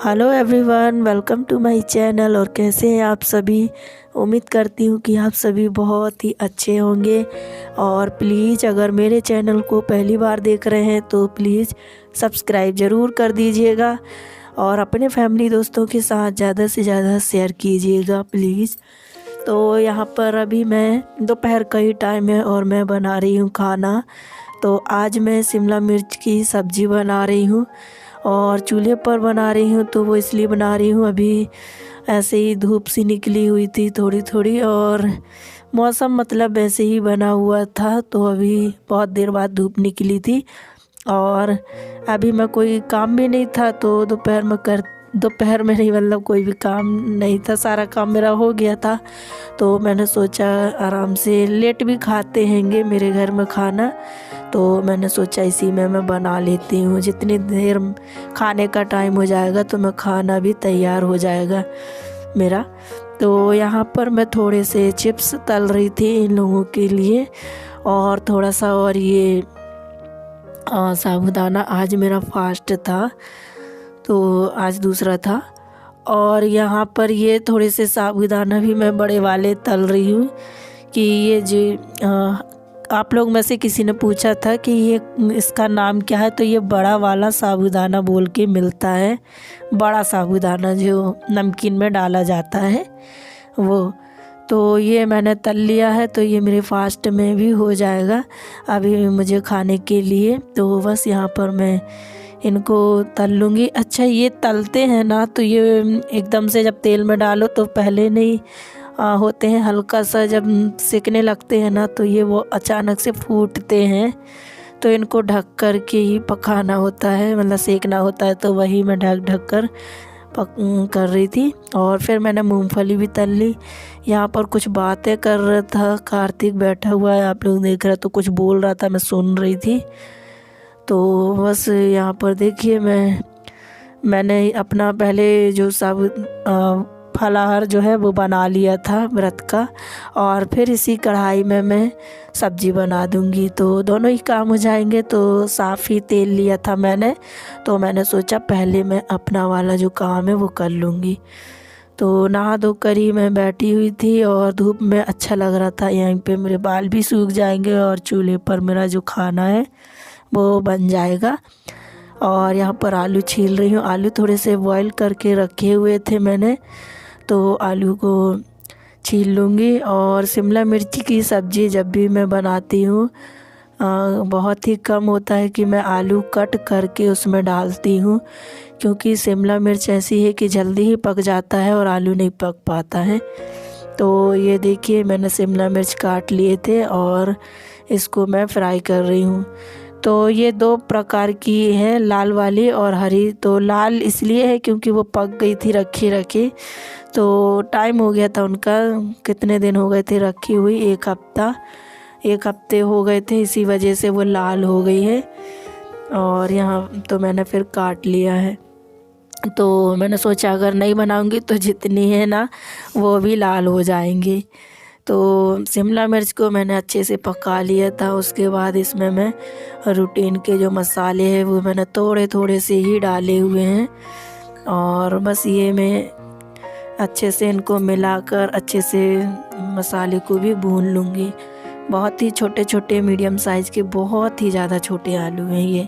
Hello everyone, welcome to my channel. और कैसे हैं आप सभी। उम्मीद करती हूँ कि आप सभी बहुत ही अच्छे होंगे। और प्लीज़ अगर मेरे चैनल को पहली बार देख रहे हैं तो प्लीज़ सब्सक्राइब ज़रूर कर दीजिएगा और अपने फैमिली दोस्तों के साथ ज़्यादा से ज़्यादा शेयर कीजिएगा प्लीज़। तो यहाँ पर अभी मैं दोपहर का ही टाइम है और मैं बना रही हूँ खाना। तो आज मैं शिमला मिर्च की सब्ज़ी बना रही हूँ और चूल्हे पर बना रही हूँ। तो वो इसलिए बना रही हूँ, अभी ऐसे ही धूप सी निकली हुई थी थोड़ी थोड़ी और मौसम मतलब ऐसे ही बना हुआ था। तो अभी बहुत देर बाद धूप निकली थी और अभी मैं कोई काम भी नहीं था तो दोपहर में नहीं, मतलब कोई भी काम नहीं था, सारा काम मेरा हो गया था। तो मैंने सोचा आराम से लेट भी खाते हैंगे मेरे घर में खाना, तो मैंने सोचा इसी में मैं बना लेती हूँ। जितनी देर खाने का टाइम हो जाएगा तो मैं खाना भी तैयार हो जाएगा मेरा। तो यहाँ पर मैं थोड़े से चिप्स तल रही थी इन लोगों के लिए और थोड़ा सा, और ये साबूदाना आज मेरा फास्ट था तो आज दूसरा था। और यहाँ पर ये थोड़े से साबूदाना भी मैं बड़े वाले तल रही हूँ कि ये जो आप लोग में से किसी ने पूछा था कि ये इसका नाम क्या है, तो ये बड़ा वाला साबूदाना बोल के मिलता है। बड़ा साबूदाना जो नमकीन में डाला जाता है वो। तो ये मैंने तल लिया है, तो ये मेरे फास्ट में भी हो जाएगा अभी मुझे खाने के लिए। तो बस यहाँ पर मैं इनको तल लूँगी। अच्छा, ये तलते हैं ना तो ये एकदम से जब तेल में डालो तो पहले नहीं होते हैं, हल्का सा जब सेकने लगते हैं ना तो ये वो अचानक से फूटते हैं। तो इनको ढक कर के ही पकाना होता है, मतलब सेकना होता है। तो वही मैं ढक कर कर रही थी। और फिर मैंने मूंगफली भी तल ली। यहाँ पर कुछ बातें कर रहा था, कार्तिक बैठा हुआ है, आप लोग देख रहे, तो कुछ बोल रहा था, मैं सुन रही थी। तो बस यहाँ पर देखिए मैंने अपना पहले जो फलाहार जो है वो बना लिया था व्रत का, और फिर इसी कढ़ाई में मैं सब्ज़ी बना दूंगी तो दोनों ही काम हो जाएंगे। तो साफ़ ही तेल लिया था मैंने, तो मैंने सोचा पहले मैं अपना वाला जो काम है वो कर लूँगी। तो नहा धो कर ही मैं बैठी हुई थी और धूप में अच्छा लग रहा था, यहीं पे मेरे बाल भी सूख जाएंगे और चूल्हे पर मेरा जो खाना है वो बन जाएगा। और यहाँ पर आलू छील रही हूँ। आलू थोड़े से बॉईल करके रखे हुए थे मैंने, तो आलू को छील लूँगी। और शिमला मिर्ची की सब्ज़ी जब भी मैं बनाती हूँ बहुत ही कम होता है कि मैं आलू कट करके उसमें डालती हूँ, क्योंकि शिमला मिर्च ऐसी है कि जल्दी ही पक जाता है और आलू नहीं पक पाता है। तो ये देखिए मैंने शिमला मिर्च काट लिए थे और इसको मैं फ्राई कर रही हूँ। तो ये दो प्रकार की है, लाल वाली और हरी। तो लाल इसलिए है क्योंकि वो पक गई थी रखी रखी, तो टाइम हो गया था उनका, कितने दिन हो गए थे रखी हुई, एक हफ्ते हो गए थे, इसी वजह से वो लाल हो गई है। और यहाँ तो मैंने फिर काट लिया है। तो मैंने सोचा अगर नहीं बनाऊंगी तो जितनी है ना वो भी लाल हो जाएंगी। तो शिमला मिर्च को मैंने अच्छे से पका लिया था। उसके बाद इसमें मैं रूटीन के जो मसाले हैं वो मैंने थोड़े थोड़े से ही डाले हुए हैं। और बस ये मैं अच्छे से इनको मिलाकर अच्छे से मसाले को भी भून लूँगी। बहुत ही छोटे छोटे मीडियम साइज़ के, बहुत ही ज़्यादा छोटे आलू हैं ये,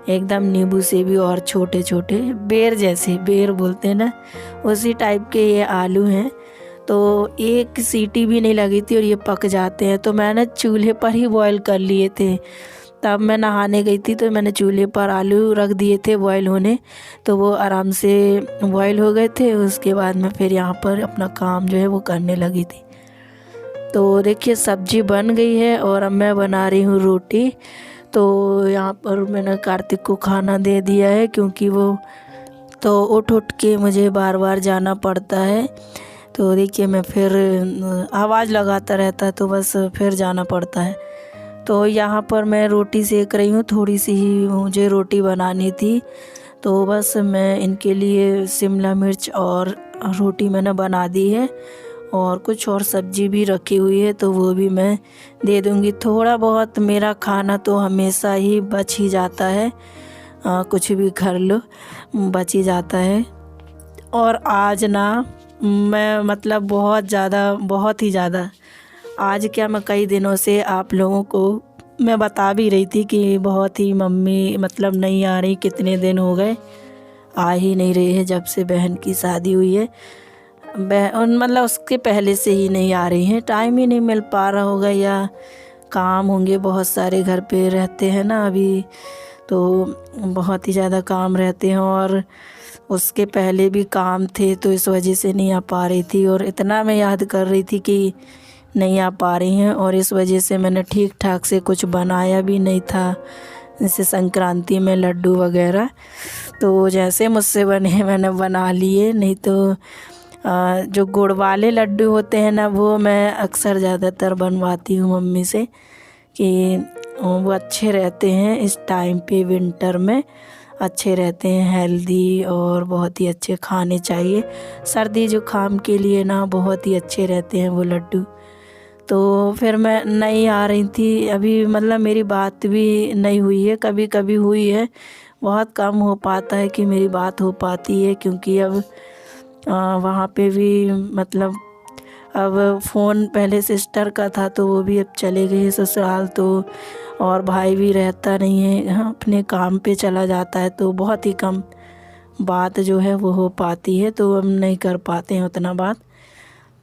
एकदम नींबू से भी और छोटे छोटे, बेर जैसे, बेर बोलते हैं ना उसी टाइप के ये आलू हैं। तो एक सीटी भी नहीं लगी थी और ये पक जाते हैं। तो मैंने चूल्हे पर ही बॉईल कर लिए थे। तब मैं नहाने गई थी तो मैंने चूल्हे पर आलू रख दिए थे बॉईल होने, तो वो आराम से बॉईल हो गए थे। उसके बाद मैं फिर यहाँ पर अपना काम जो है वो करने लगी थी। तो देखिए सब्ज़ी बन गई है और अब मैं बना रही हूँ रोटी। तो यहाँ पर मैंने कार्तिक को खाना दे दिया है, क्योंकि वो तो उठ के मुझे बार बार जाना पड़ता है। तो देखिए मैं फिर आवाज़ लगाता रहता है तो बस फिर जाना पड़ता है। तो यहाँ पर मैं रोटी सेक रही हूँ, थोड़ी सी ही मुझे रोटी बनानी थी। तो बस मैं इनके लिए शिमला मिर्च और रोटी मैंने बना दी है और कुछ और सब्ज़ी भी रखी हुई है, तो वो भी मैं दे दूँगी। थोड़ा बहुत मेरा खाना तो हमेशा ही बच ही जाता है, कुछ भी कर लो बच ही जाता है। और आज ना मैं मतलब बहुत ही ज़्यादा आज क्या, मैं कई दिनों से आप लोगों को मैं बता भी रही थी कि बहुत ही मम्मी मतलब नहीं आ रही, कितने दिन हो गए आ ही नहीं रही है जब से बहन की शादी हुई है। बहन मतलब उसके पहले से ही नहीं आ रही हैं, टाइम ही नहीं मिल पा रहा होगा या काम होंगे, बहुत सारे घर पे रहते हैं ना अभी, तो बहुत ही ज़्यादा काम रहते हैं और उसके पहले भी काम थे, तो इस वजह से नहीं आ पा रही थी। और इतना मैं याद कर रही थी कि नहीं आ पा रही हैं, और इस वजह से मैंने ठीक ठाक से कुछ बनाया भी नहीं था, जैसे संक्रांति में लड्डू वगैरह। तो जैसे मुझसे बने मैंने बना लिए, नहीं तो जो गुड़ वाले लड्डू होते हैं ना, वो मैं अक्सर ज़्यादातर बनवाती हूँ मम्मी से कि वो अच्छे रहते हैं इस टाइम पे, विंटर में अच्छे रहते हैं, हेल्दी और बहुत ही अच्छे खाने चाहिए। सर्दी जुकाम के लिए ना बहुत ही अच्छे रहते हैं वो लड्डू। तो फिर मैं नहीं आ रही थी अभी, मतलब मेरी बात भी नहीं हुई है, कभी कभी हुई है, बहुत कम हो पाता है कि मेरी बात हो पाती है, क्योंकि अब वहाँ पे भी मतलब अब फ़ोन पहले सिस्टर का था तो वो भी अब चले गए ससुराल, तो और भाई भी रहता नहीं है, हाँ अपने काम पे चला जाता है, तो बहुत ही कम बात जो है वो हो पाती है, तो हम नहीं कर पाते हैं उतना बात।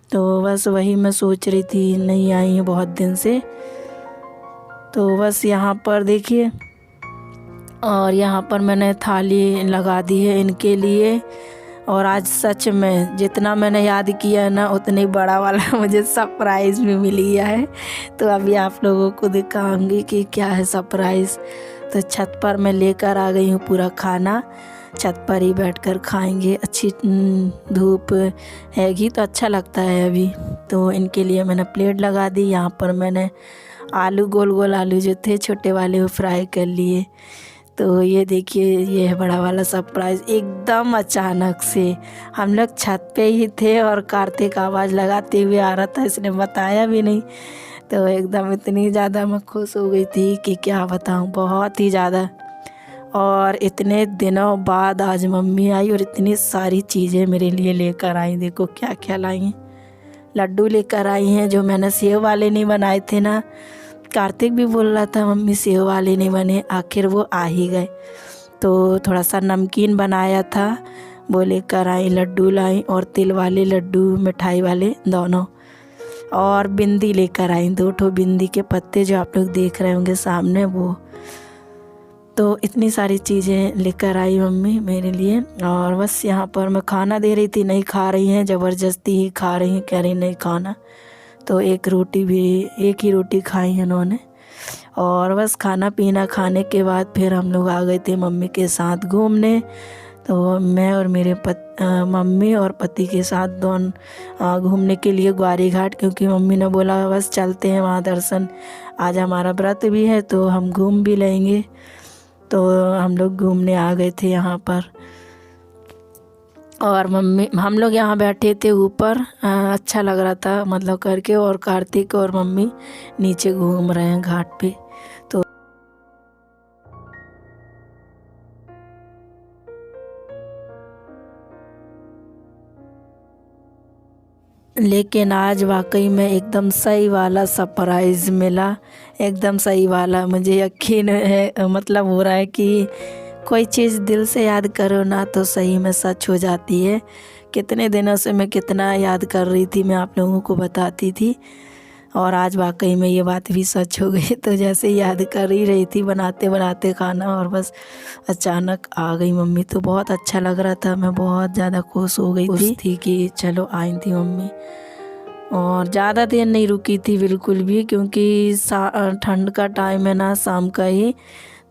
तो बस वही मैं सोच रही थी, नहीं आई हैं बहुत दिन से। तो बस यहाँ पर देखिए, और यहाँ पर मैंने थाली लगा दी है इनके लिए। और आज सच में जितना मैंने याद किया है ना, उतनी बड़ा वाला मुझे सरप्राइज़ भी मिल गया है, तो अभी आप लोगों को दिखाऊंगी कि क्या है सरप्राइज़। तो छत पर मैं लेकर आ गई हूँ पूरा खाना, छत पर ही बैठकर खाएंगे, अच्छी धूप हैगी तो अच्छा लगता है अभी। तो इनके लिए मैंने प्लेट लगा दी, यहाँ पर मैंने आलू गोल गोल आलू जो थे छोटे वाले वो फ्राई कर लिए। तो ये देखिए, ये है बड़ा वाला सरप्राइज़, एकदम अचानक से। हम लोग छत पे ही थे और कार्तिक आवाज़ लगाते हुए आ रहा था, इसने बताया भी नहीं। तो एकदम इतनी ज़्यादा मैं खुश हो गई थी कि क्या बताऊँ, बहुत ही ज़्यादा। और इतने दिनों बाद आज मम्मी आई और इतनी सारी चीज़ें मेरे लिए लेकर आई, देखो क्या क्या लाई हैं। लड्डू लेकर आई हैं जो मैंने सेव वाले नहीं बनाए थे ना, कार्तिक भी बोल रहा था मम्मी सेव वाले नहीं बने, आखिर वो आ ही गए। तो थोड़ा सा नमकीन बनाया था वो लेकर आई, लड्डू लाई, और तिल वाले लड्डू मिठाई वाले दोनों, और बिंदी लेकर आई, 2 ठो बिंदी के पत्ते जो आप लोग देख रहे होंगे सामने वो। तो इतनी सारी चीज़ें लेकर आई मम्मी मेरे लिए। और बस यहाँ पर मैं खाना दे रही थी, नहीं खा रही हैं, ज़बरदस्ती ही खा रही हैं, कह रही नहीं खाना। तो एक ही रोटी खाई उन्होंने। और बस खाना पीना खाने के बाद फिर हम लोग आ गए थे मम्मी के साथ घूमने। तो मैं और मेरे मम्मी और पति के साथ दोनों घूमने के लिए ग्वारी घाट, क्योंकि मम्मी ने बोला बस चलते हैं वहाँ दर्शन, आज हमारा व्रत भी है तो हम घूम भी लेंगे। तो हम लोग घूमने आ गए थे यहाँ पर, और मम्मी हम लोग यहाँ बैठे थे ऊपर, अच्छा लग रहा था मतलब करके, और कार्तिक और मम्मी नीचे घूम रहे हैं घाट पे। तो लेकिन आज वाकई में एकदम सही वाला सरप्राइज़ मिला, एकदम सही वाला। मुझे यकीन है मतलब हो रहा है कि कोई चीज़ दिल से याद करो ना तो सही में सच हो जाती है। कितने दिनों से मैं कितना याद कर रही थी, मैं आप लोगों को बताती थी, और आज वाकई में ये बात भी सच हो गई। तो जैसे याद कर ही रही थी बनाते बनाते खाना, और बस अचानक आ गई मम्मी, तो बहुत अच्छा लग रहा था, मैं बहुत ज़्यादा खुश हो गई थी कि चलो आई थी मम्मी। और ज़्यादा देर नहीं रुकी थी बिल्कुल भी, क्योंकि ठंड का टाइम है ना, शाम का ही,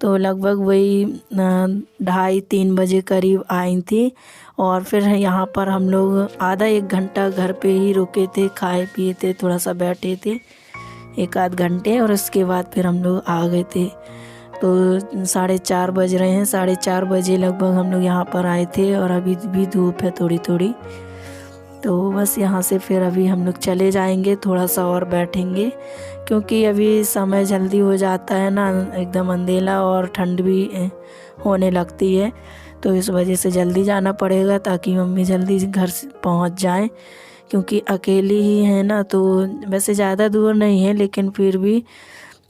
तो लगभग वही 2:30-3 बजे करीब आई थी। और फिर यहाँ पर हम लोग आधा 1 घंटा घर पे ही रुके थे, खाए पिए थे, थोड़ा सा बैठे थे 1 आध घंटे, और उसके बाद फिर हम लोग आ गए थे। तो 4:30 बज रहे हैं, 4:30 बजे लगभग हम लोग यहाँ पर आए थे, और अभी भी धूप है थोड़ी थोड़ी। तो बस यहाँ से फिर अभी हम लोग चले जाएंगे, थोड़ा सा और बैठेंगे, क्योंकि अभी समय जल्दी हो जाता है ना, एकदम अंधेला और ठंड भी होने लगती है। तो इस वजह से जल्दी जाना पड़ेगा ताकि मम्मी जल्दी घर से पहुंच जाएं, क्योंकि अकेली ही है ना। तो वैसे ज़्यादा दूर नहीं है लेकिन फिर भी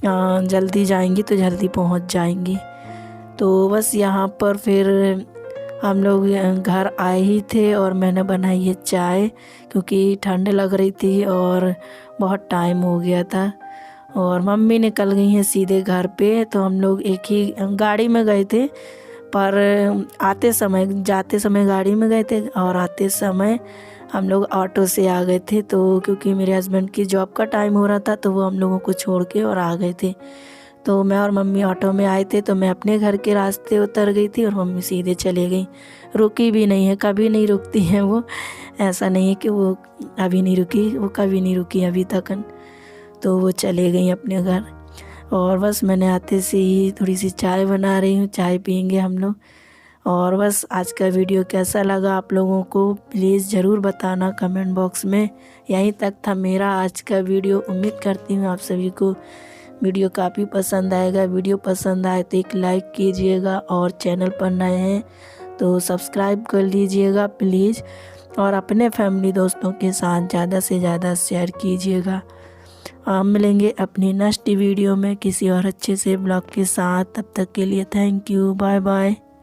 जल्दी जाएंगी तो जल्दी पहुंच जाएंगी। तो बस यहाँ पर फिर हम लोग घर आए ही थे और मैंने बनाई है चाय, क्योंकि ठंड लग रही थी और बहुत टाइम हो गया था। और मम्मी निकल गई हैं सीधे घर पे, तो हम लोग एक ही गाड़ी में गए थे, पर जाते समय गाड़ी में गए थे और आते समय हम लोग ऑटो से आ गए थे। तो क्योंकि मेरे हस्बैंड की जॉब का टाइम हो रहा था तो वो हम लोगों को छोड़ के और आ गए थे। तो मैं और मम्मी ऑटो में आए थे, तो मैं अपने घर के रास्ते उतर गई थी और मम्मी सीधे चले गई, रुकी भी नहीं है, कभी नहीं रुकती हैं वो। ऐसा नहीं है कि वो अभी नहीं रुकी, वो कभी नहीं रुकी अभी तक। तो वो चले गई अपने घर। और बस मैंने आते से ही थोड़ी सी चाय बना रही हूँ, चाय पियेंगे हम लोग। और बस आज का वीडियो कैसा लगा आप लोगों को प्लीज़ ज़रूर बताना कमेंट बॉक्स में। यहीं तक था मेरा आज का वीडियो। उम्मीद करती हूँ आप सभी को वीडियो काफ़ी पसंद आएगा। वीडियो पसंद आए तो एक लाइक कीजिएगा और चैनल पर नए हैं तो सब्सक्राइब कर लीजिएगा प्लीज़, और अपने फैमिली दोस्तों के साथ ज़्यादा से ज़्यादा शेयर कीजिएगा। हम मिलेंगे अपनी नेक्स्ट वीडियो में किसी और अच्छे से ब्लॉग के साथ। तब तक के लिए थैंक यू, बाय बाय।